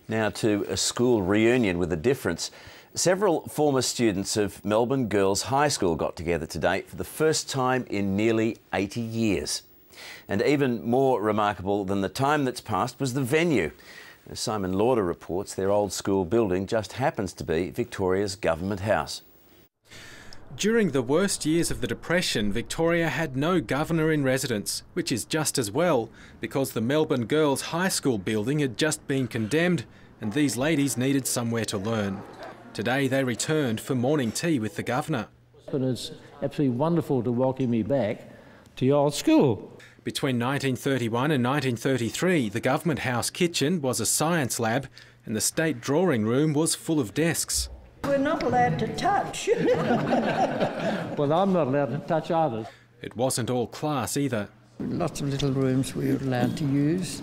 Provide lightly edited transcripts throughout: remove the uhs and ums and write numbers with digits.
Now to a school reunion with a difference. Several former students of Melbourne Girls High School got together today for the first time in nearly 80 years. And even more remarkable than the time that's passed was the venue. As Simon Lauder reports, their old school building just happens to be Victoria's Government House. During the worst years of the Depression, Victoria had no governor in residence, which is just as well, because the Melbourne Girls High School building had just been condemned and these ladies needed somewhere to learn. Today they returned for morning tea with the governor. And it's absolutely wonderful to welcome you back to your old school. Between 1931 and 1933, the Government House kitchen was a science lab and the state drawing room was full of desks. We're not allowed to touch. Well, I'm not allowed to touch others. It wasn't all class either. Lots of little rooms we were allowed to use,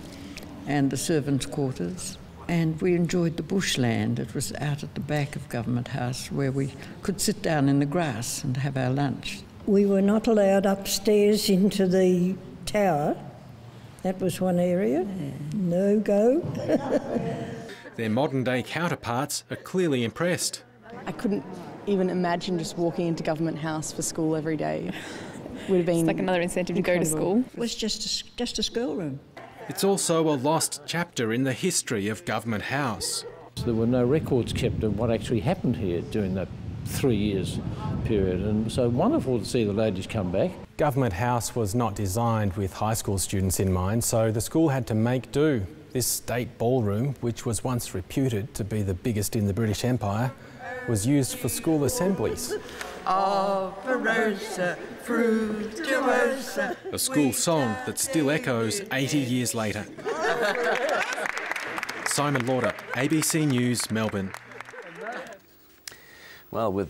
and the servants' quarters. And we enjoyed the bushland. It was out at the back of Government House where we could sit down in the grass and have our lunch. We were not allowed upstairs into the tower. That was one area. No go. Their modern-day counterparts are clearly impressed. I couldn't even imagine just walking into Government House for school every day. Would have been it's like another incentive incredible. to go to school. It was just a schoolroom. It's also a lost chapter in the history of Government House. So there were no records kept of what actually happened here during that 3 years period, and so wonderful to see the ladies come back. Government House was not designed with high school students in mind, so the school had to make do. This state ballroom, which was once reputed to be the biggest in the British Empire, was used for school assemblies. Operosa, fructuosa. A school song that still echoes 80 years later. Simon Lauder, ABC News, Melbourne. Well, with the